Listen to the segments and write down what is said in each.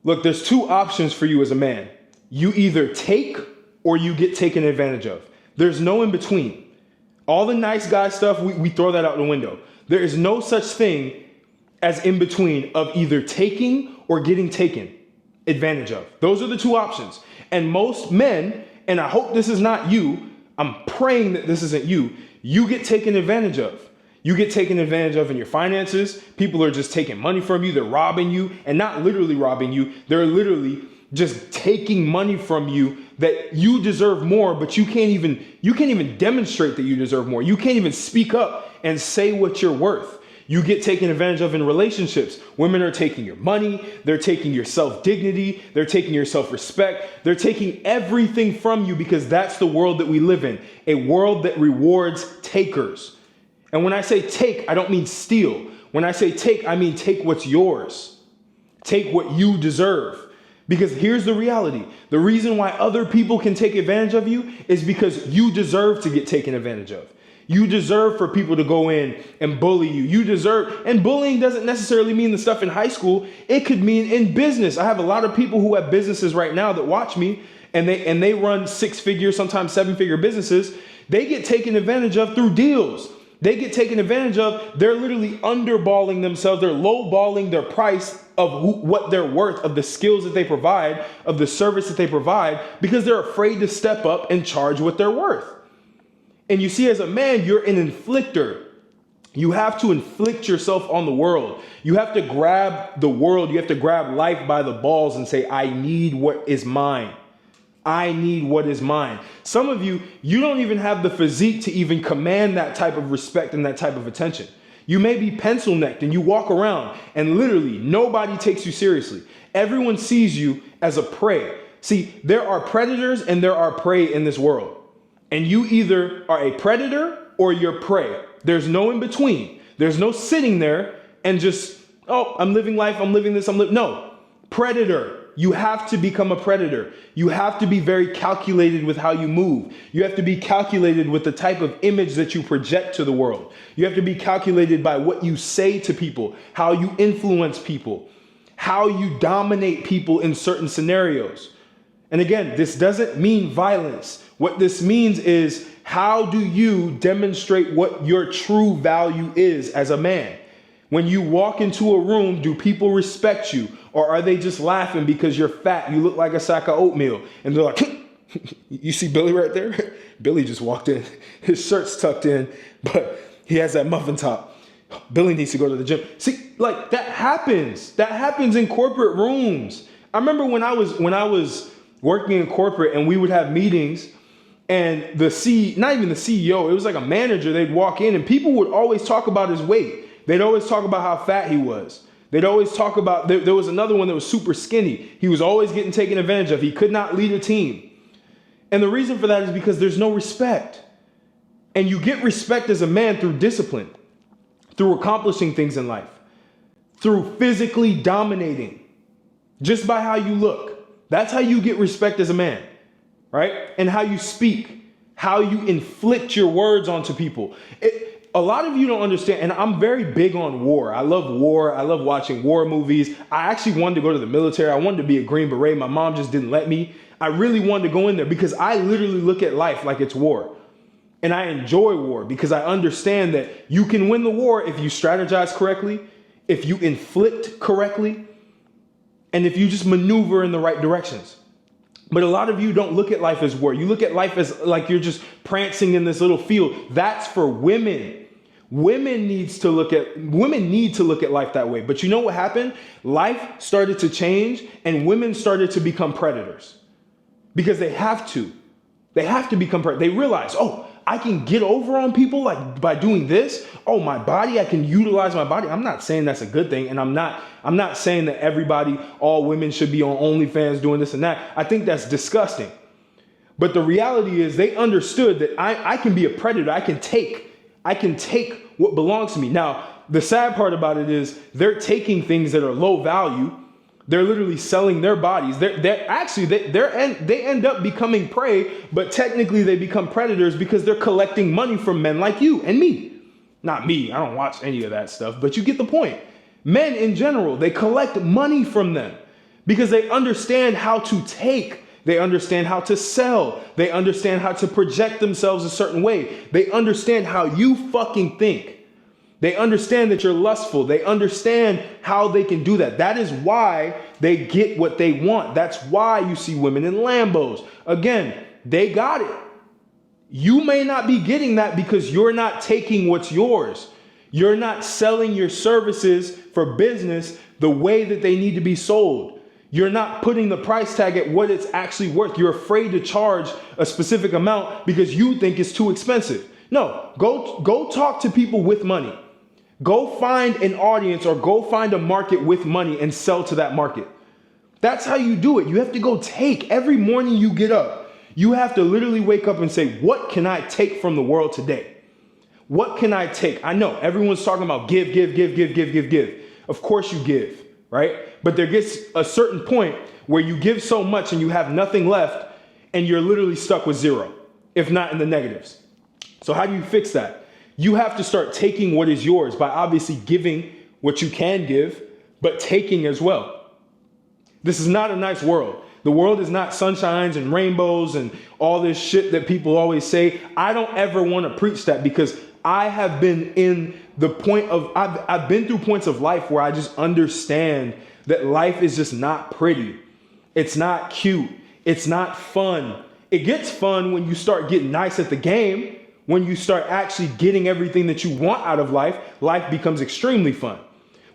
Look, there's two options for you as a man. You either take or you get taken advantage of. There's no in between. All the nice guy stuff, we throw that out the window. There is no such thing as in between of either taking or getting taken advantage of. Those are the two options. And most men, and I hope this is not you, I'm praying that this isn't you, you get taken advantage of. You get taken advantage of in your finances. People are just taking money from you. They're robbing you, and not literally robbing you. They're literally just taking money from you that you deserve more, but you can't even demonstrate that you deserve more. You can't even speak up and say what you're worth. You get taken advantage of in relationships. Women are taking your money. They're taking your self-dignity. They're taking your self-respect. They're taking everything from you because that's the world that we live in, a world that rewards takers. And when I say take, I don't mean steal. When I say take, I mean take what's yours. Take what you deserve. Because here's the reality. The reason why other people can take advantage of you is because you deserve to get taken advantage of. You deserve for people to go in and bully you. You deserve, and bullying doesn't necessarily mean the stuff in high school. It could mean in business. I have a lot of people who have businesses right now that watch me, and they run 6-figure, sometimes 7-figure businesses. They get taken advantage of through deals. They get taken advantage of. They're literally underballing themselves. They're lowballing their price of what they're worth, of the skills that they provide, of the service that they provide, because they're afraid to step up and charge what they're worth. And you see, as a man, you're an inflictor. You have to inflict yourself on the world. You have to grab the world. You have to grab life by the balls and say, I need what is mine. I need what is mine. Some of you, you don't even have the physique to even command that type of respect and that type of attention. You may be pencil necked and you walk around and literally nobody takes you seriously. Everyone sees you as a prey. See, there are predators and there are prey in this world. And you either are a predator or you're prey. There's no in between. There's no sitting there and just, oh, I'm living life, I'm living this, no. Predator. You have to become a predator. You have to be very calculated with how you move. You have to be calculated with the type of image that you project to the world. You have to be calculated by what you say to people, how you influence people, how you dominate people in certain scenarios. And again, this doesn't mean violence. What this means is, how do you demonstrate what your true value is as a man? When you walk into a room, do people respect you? Or are they just laughing because you're fat? You look like a sack of oatmeal. And they're like, you see Billy right there? Billy just walked in. His shirt's tucked in, but he has that muffin top. Billy needs to go to the gym. See, like that happens. That happens in corporate rooms. I remember when I was working in corporate and we would have meetings, and not even the CEO, it was like a manager, they'd walk in and people would always talk about his weight. They'd always talk about how fat he was. They'd always talk about, there was another one that was super skinny. He was always getting taken advantage of. He could not lead a team. And the reason for that is because there's no respect. And you get respect as a man through discipline, through accomplishing things in life, through physically dominating, just by how you look. That's how you get respect as a man, right? And how you speak, how you inflict your words onto people. A lot of you don't understand, and I'm very big on war. I love war. I love watching war movies. I actually wanted to go to the military. I wanted to be a Green Beret. My mom just didn't let me. I really wanted to go in there because I literally look at life like it's war. And I enjoy war because I understand that you can win the war if you strategize correctly, if you inflict correctly, and if you just maneuver in the right directions. But a lot of you don't look at life as war. You look at life as like you're just prancing in this little field. That's for women. Women need to look at life that way. But you know what happened? Life started to change and women started to become predators because they have to. They have to become predators. They realize, oh, I can get over on people like by doing this. Oh, my body, I can utilize my body. I'm not saying that's a good thing. And I'm not saying that all women should be on OnlyFans doing this and that. I think that's disgusting. But the reality is they understood that I can be a predator. I can take what belongs to me. Now, the sad part about it is they're taking things that are low value. They're literally selling their bodies. They end up becoming prey, but technically they become predators because they're collecting money from men like you and me. Not me. I don't watch any of that stuff, but you get the point. Men in general, they collect money from them because they understand how to take. They understand how to sell. They understand how to project themselves a certain way. They understand how you fucking think. They understand that you're lustful. They understand how they can do that. That is why they get what they want. That's why you see women in Lambos. Again, they got it. You may not be getting that because you're not taking what's yours. You're not selling your services for business the way that they need to be sold. You're not putting the price tag at what it's actually worth. You're afraid to charge a specific amount because you think it's too expensive. No, go talk to people with money. Go find an audience or go find a market with money and sell to that market. That's how you do it. You have to go take. Every morning you get up, you have to literally wake up and say, what can I take from the world today? What can I take? I know everyone's talking about give. Of course you give, right? But there gets a certain point where you give so much and you have nothing left and you're literally stuck with zero, if not in the negatives. So how do you fix that? You have to start taking what is yours by obviously giving what you can give, but taking as well. This is not a nice world. The world is not sunshines and rainbows and all this shit that people always say. I don't ever want to preach that because I have been in the point of, I've been through points of life where I just understand that life is just not pretty. It's not cute. It's not fun. It gets fun when you start getting nice at the game. When you start actually getting everything that you want out of life, life becomes extremely fun.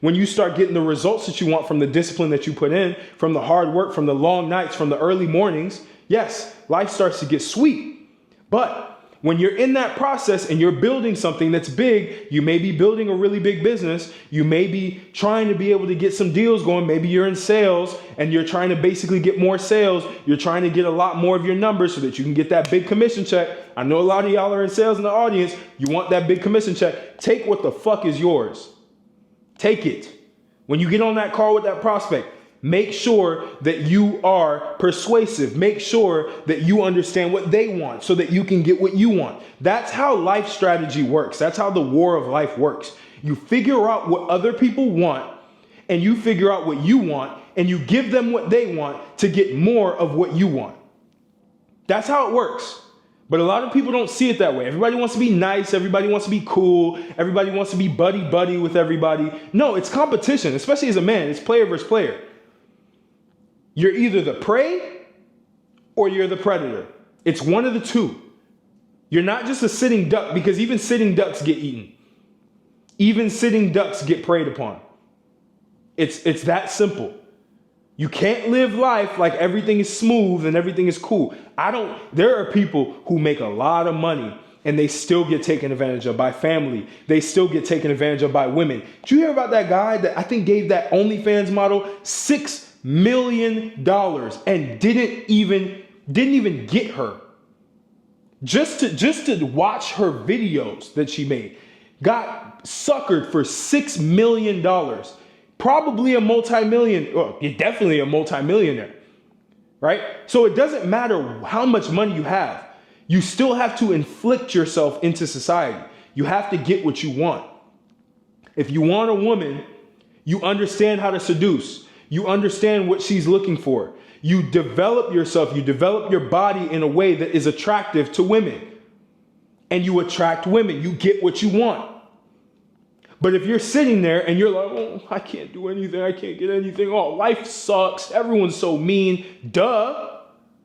When you start getting the results that you want from the discipline that you put in, from the hard work, from the long nights, from the early mornings, yes, life starts to get sweet. But when you're in that process and you're building something that's big, you may be building a really big business. You may be trying to be able to get some deals going. Maybe you're in sales and you're trying to basically get more sales. You're trying to get a lot more of your numbers so that you can get that big commission check. I know a lot of y'all are in sales in the audience. You want that big commission check. Take what the fuck is yours. Take it. When you get on that call with that prospect, make sure that you are persuasive. Make sure that you understand what they want so that you can get what you want. That's how life strategy works. That's how the war of life works. You figure out what other people want and you figure out what you want and you give them what they want to get more of what you want. That's how it works. But a lot of people don't see it that way. Everybody wants to be nice. Everybody wants to be cool. Everybody wants to be buddy with everybody. No, it's competition, especially as a man. It's player versus player. You're either the prey or you're the predator. It's one of the two. You're not just a sitting duck because even sitting ducks get eaten. Even sitting ducks get preyed upon. It's that simple. You can't live life like everything is smooth and everything is cool. There are people who make a lot of money and they still get taken advantage of by family. They still get taken advantage of by women. Did you hear about that guy that I think gave that OnlyFans model $6 million and didn't even get her? Just to watch her videos that she made. Got suckered for $6 million. Probably a definitely a multi-millionaire, right? So it doesn't matter how much money you have. You still have to inflict yourself into society. You have to get what you want. If you want a woman, you understand how to seduce. You understand what she's looking for. You develop yourself. You develop your body in a way that is attractive to women. And you attract women. You get what you want. But if you're sitting there and you're like, oh, I can't do anything. I can't get anything. Oh, life sucks. Everyone's so mean. Duh.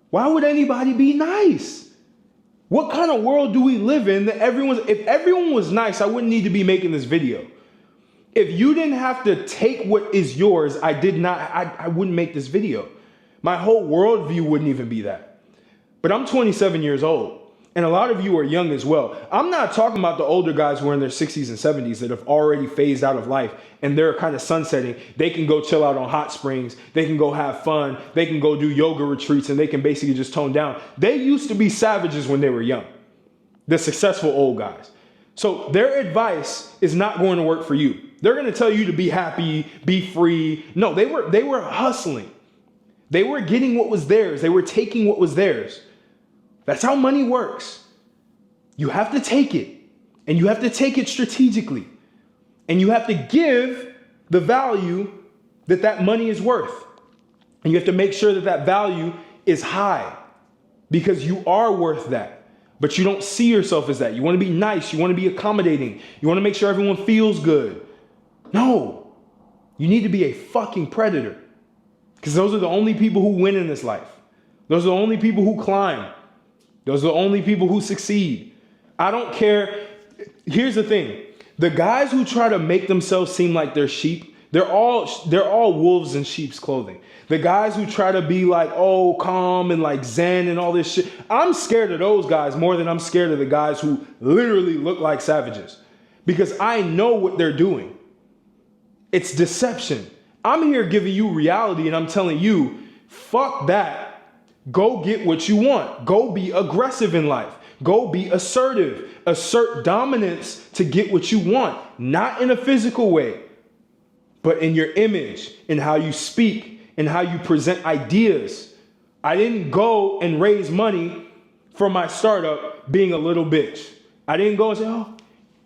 Why would anybody be nice? What kind of world do we live in that if everyone was nice, I wouldn't need to be making this video. If you didn't have to take what is yours, I wouldn't make this video. My whole worldview wouldn't even be that. But I'm 27 years old. And a lot of you are young as well. I'm not talking about the older guys who are in their 60s and 70s that have already phased out of life and they're kind of sunsetting. They can go chill out on hot springs. They can go have fun. They can go do yoga retreats and they can basically just tone down. They used to be savages when they were young, the successful old guys. So their advice is not going to work for you. They're going to tell you to be happy, be free. No, they were hustling. They were getting what was theirs. They were taking what was theirs. That's how money works. You have to take it, and you have to take it strategically, and you have to give the value that money is worth. And you have to make sure that that value is high because you are worth that. But you don't see yourself as that. You want to be nice. You want to be accommodating. You want to make sure everyone feels good. No, you need to be a fucking predator because those are the only people who win in this life. Those are the only people who climb. Those are the only people who succeed. I don't care. Here's the thing. The guys who try to make themselves seem like they're sheep, they're all wolves in sheep's clothing. The guys who try to be like, oh, calm and like zen and all this shit. I'm scared of those guys more than I'm scared of the guys who literally look like savages because I know what they're doing. It's deception. I'm here giving you reality and I'm telling you, fuck that. Go get what you want. Go be aggressive in life. Go be assertive. Assert dominance to get what you want. Not in a physical way, but in your image, in how you speak, in how you present ideas. I didn't go and raise money for my startup being a little bitch. I didn't go and say, oh,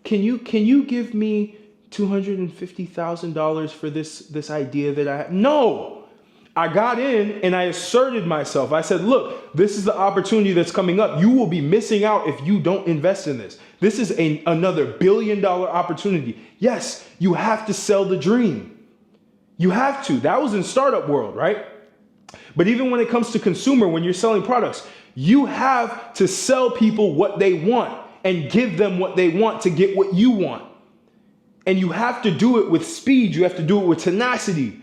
can you give me $250,000 for this idea that I have? No. I got in and I asserted myself. I said, look, this is the opportunity that's coming up. You will be missing out if you don't invest in this. This is another $1 billion opportunity. Yes, you have to sell the dream. You have to. That was in startup world, right? But even when it comes to consumer, when you're selling products, you have to sell people what they want and give them what they want to get what you want. And you have to do it with speed. You have to do it with tenacity.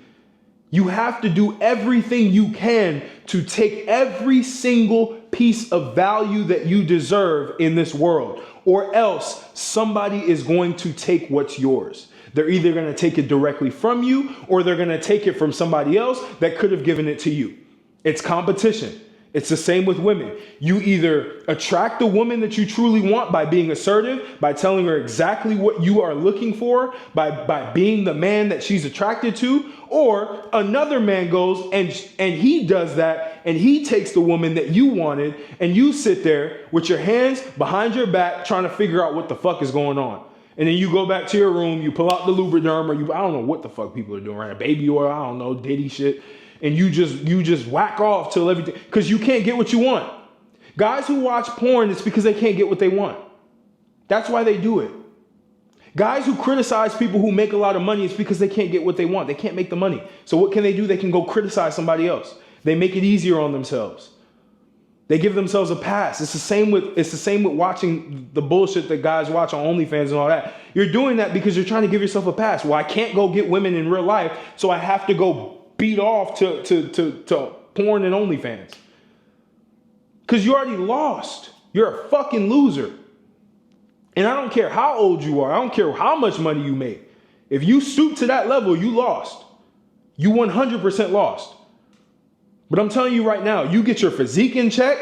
You have to do everything you can to take every single piece of value that you deserve in this world, or else somebody is going to take what's yours. They're either going to take it directly from you or they're going to take it from somebody else that could have given it to you. It's competition. It's the same with women. You either attract the woman that you truly want by being assertive, by telling her exactly what you are looking for, by being the man that she's attracted to, or another man goes and he does that and he takes the woman that you wanted and you sit there with your hands behind your back trying to figure out what the fuck is going on. And then you go back to your room, you pull out the Lubriderm or I don't know what the fuck people are doing right now, baby oil, I don't know, Diddy shit. And you just whack off till everything, because you can't get what you want. Guys who watch porn, it's because they can't get what they want. That's why they do it. Guys who criticize people who make a lot of money, it's because they can't get what they want. They can't make the money. So what can they do? They can go criticize somebody else. They make it easier on themselves. They give themselves a pass. It's the same with watching the bullshit that guys watch on OnlyFans and all that. You're doing that because you're trying to give yourself a pass. Well, I can't go get women in real life, so I have to go beat off to porn and OnlyFans. Because you already lost. You're a fucking loser. And I don't care how old you are. I don't care how much money you make. If you stoop to that level, you lost. You 100% lost. But I'm telling you right now, you get your physique in check.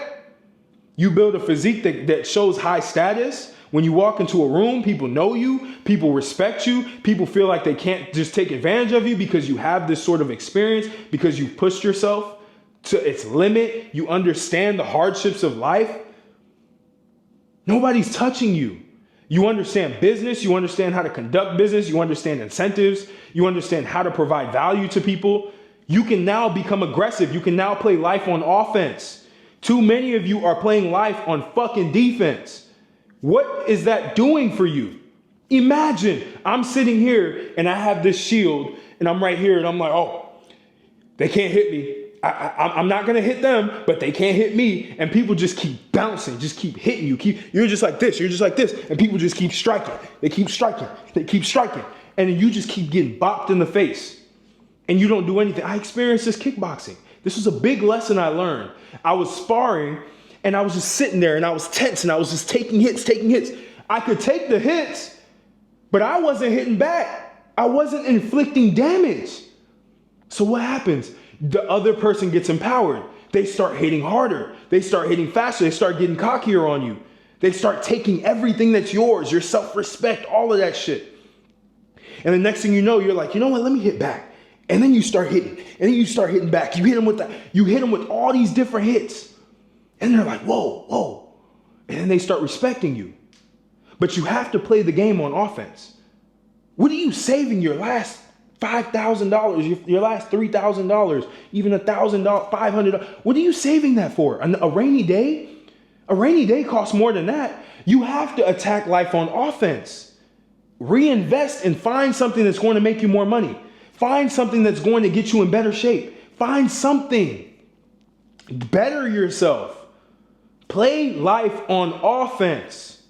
You build a physique that shows high status. When you walk into a room, people know you, people respect you, people feel like they can't just take advantage of you because you have this sort of experience, because you've pushed yourself to its limit. You understand the hardships of life. Nobody's touching you. You understand business. You understand how to conduct business. You understand incentives. You understand how to provide value to people. You can now become aggressive. You can now play life on offense. Too many of you are playing life on fucking defense. What is that doing for you? Imagine I'm sitting here and I have this shield and I'm right here and I'm like, oh, they can't hit me. I'm not going to hit them, but they can't hit me. And people just keep bouncing, just keep hitting you. You're just like this. You're just like this. And people just keep striking. They keep striking. They keep striking. And then you just keep getting bopped in the face. And you don't do anything. I experienced this kickboxing. This was a big lesson I learned. I was sparring and I was just sitting there and I was tense and I was just taking hits. I could take the hits, but I wasn't hitting back. I wasn't inflicting damage. So what happens? The other person gets empowered. They start hitting harder. They start hitting faster. They start getting cockier on you. They start taking everything that's yours, your self-respect, all of that shit. And the next thing you know, you're like, you know what? Let me hit back. And then you start hitting. And then you start hitting back. You hit them with that. You hit them with all these different hits. And they're like, whoa, whoa. And then they start respecting you. But you have to play the game on offense. What are you saving your last $5,000, your last $3,000, even $1,000, $500. What are you saving that for? A rainy day? A rainy day costs more than that. You have to attack life on offense. Reinvest and find something that's going to make you more money. Find something that's going to get you in better shape. Find something. Better yourself. Play life on offense.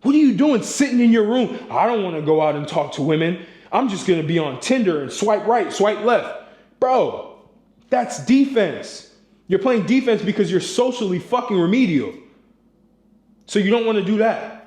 What are you doing sitting in your room? I don't want to go out and talk to women. I'm just going to be on Tinder and swipe right, swipe left. Bro, that's defense. You're playing defense because you're socially fucking remedial. So you don't want to do that.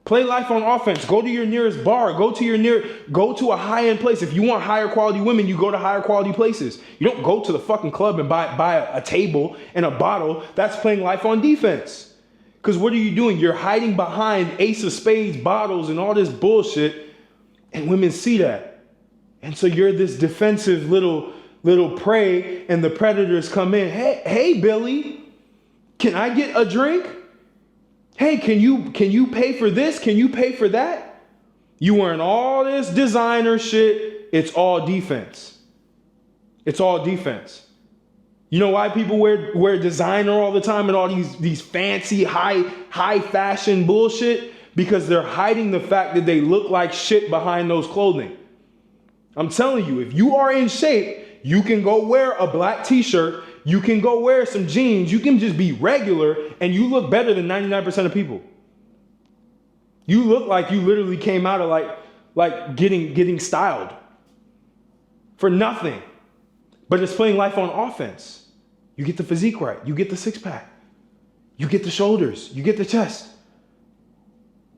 Play life on offense. Go to your nearest bar. Go to a high-end place. If you want higher quality women, you go to higher quality places. You don't go to the fucking club and buy a table and a bottle. That's playing life on defense. Because what are you doing? You're hiding behind ace of spades, bottles, and all this bullshit. And women see that. And so you're this defensive little prey, and the predators come in. Hey, Billy, can I get a drink? Hey, can you pay for this? Can you pay for that? You wearing all this designer shit. It's all defense. It's all defense. You know why people wear designer all the time and all these fancy high fashion bullshit? Because they're hiding the fact that they look like shit behind those clothing. I'm telling you, if you are in shape, you can go wear a black t-shirt. You can go wear some jeans. You can just be regular and you look better than 99% of people. You look like you literally came out of like getting styled for nothing. But it's playing life on offense. You get the physique right. You get the six pack. You get the shoulders. You get the chest.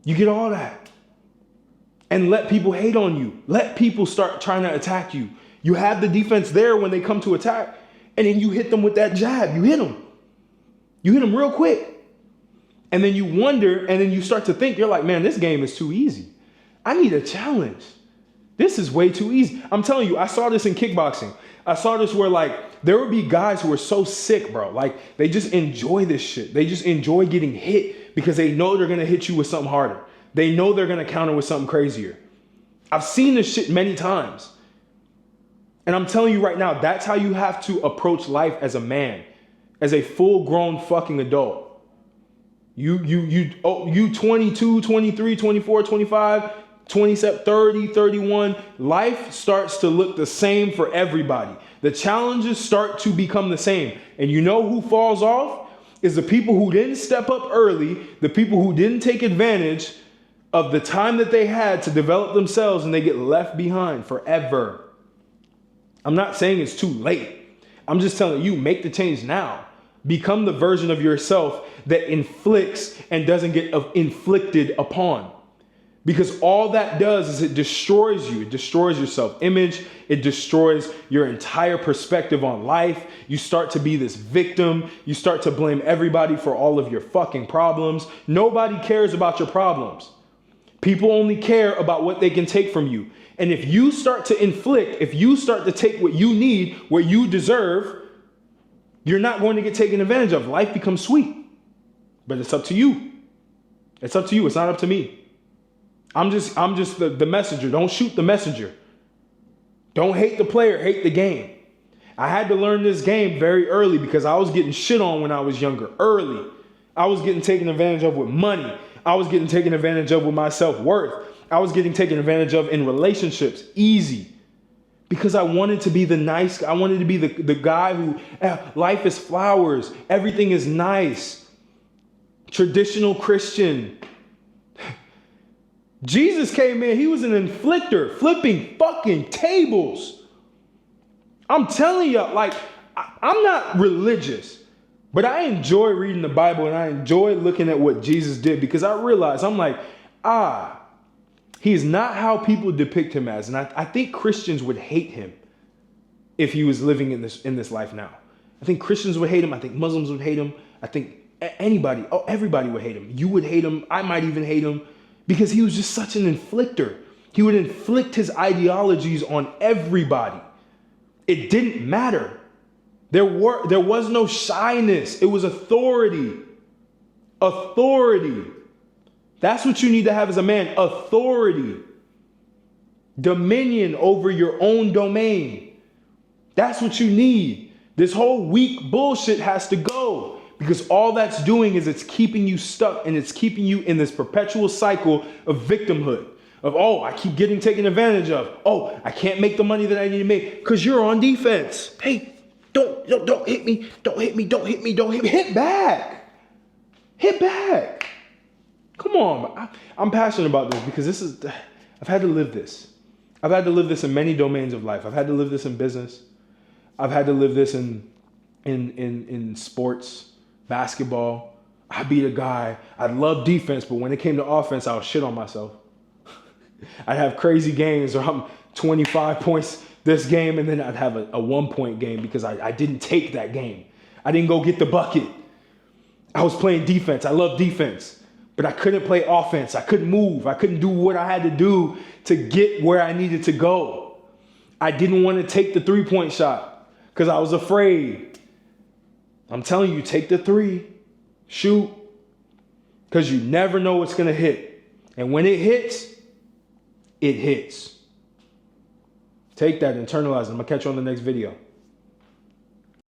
You get all that. And let people hate on you. Let people start trying to attack you. You have the defense there when they come to attack. And then you hit them with that jab. You hit them. You hit them real quick. And then you wonder, and then you start to think, you're like, man, this game is too easy. I need a challenge. This is way too easy. I'm telling you, I saw this in kickboxing. I saw this where like, there would be guys who are so sick, bro. Like they just enjoy this shit. They just enjoy getting hit because they know they're going to hit you with something harder. They know they're going to counter with something crazier. I've seen this shit many times. And I'm telling you right now, that's how you have to approach life as a man, as a full-grown fucking adult. You 22, 23, 24, 25, 27, 30, 31, life starts to look the same for everybody. The challenges start to become the same. And you know who falls off? Is the people who didn't step up early, the people who didn't take advantage of the time that they had to develop themselves, and they get left behind forever. I'm not saying it's too late. I'm just telling you, make the change now. Become the version of yourself that inflicts and doesn't get inflicted upon. Because all that does is it destroys you. It destroys your self-image. It destroys your entire perspective on life. You start to be this victim. You start to blame everybody for all of your fucking problems. Nobody cares about your problems. People only care about what they can take from you. And if you start to inflict, if you start to take what you need, what you deserve, you're not going to get taken advantage of. Life becomes sweet. But it's up to you. It's up to you. It's not up to me. I'm just the messenger. Don't shoot the messenger. Don't hate the player, hate the game. I had to learn this game very early because I was getting shit on when I was younger. Early. I was getting taken advantage of with money. I was getting taken advantage of with my self-worth. I was getting taken advantage of in relationships. Easy. Because I wanted to be the nice guy. I wanted to be the guy who, life is flowers. Everything is nice. Traditional Christian. Jesus came in, he was an inflictor, flipping fucking tables. I'm telling you, like, I'm not religious, but I enjoy reading the Bible and I enjoy looking at what Jesus did because I realize, I'm like, he's not how people depict him as. And I think Christians would hate him if he was living in this life now. I think Christians would hate him. I think Muslims would hate him. I think everybody would hate him. You would hate him. I might even hate him. Because he was just such an inflictor. He would inflict his ideologies on everybody. It didn't matter. There was no shyness. It was authority. Authority. That's what you need to have as a man. Authority. Dominion over your own domain. That's what you need. This whole weak bullshit has to go, because all that's doing is it's keeping you stuck, and it's keeping you in this perpetual cycle of victimhood. Of, oh, I keep getting taken advantage of. Oh, I can't make the money that I need to make because you're on defense. Hey, don't hit me. Don't hit me. Don't hit me. Don't hit me. Hit back. Hit back. Come on. I'm passionate about this because I've had to live this. I've had to live this in many domains of life. I've had to live this in business. I've had to live this in sports, basketball. I beat a guy. I love defense, but when it came to offense, I would shit on myself. I'd have crazy games where I'm 25 points this game, and then I'd have a 1-point game because I didn't take that game. I didn't go get the bucket. I was playing defense. I love defense, but I couldn't play offense. I couldn't move. I couldn't do what I had to do to get where I needed to go. I didn't want to take the 3-point shot because I was afraid. I'm telling you, take the 3, shoot, because you never know what's going to hit. And when it hits, it hits. Take that, internalize it. I'm going to catch you on the next video.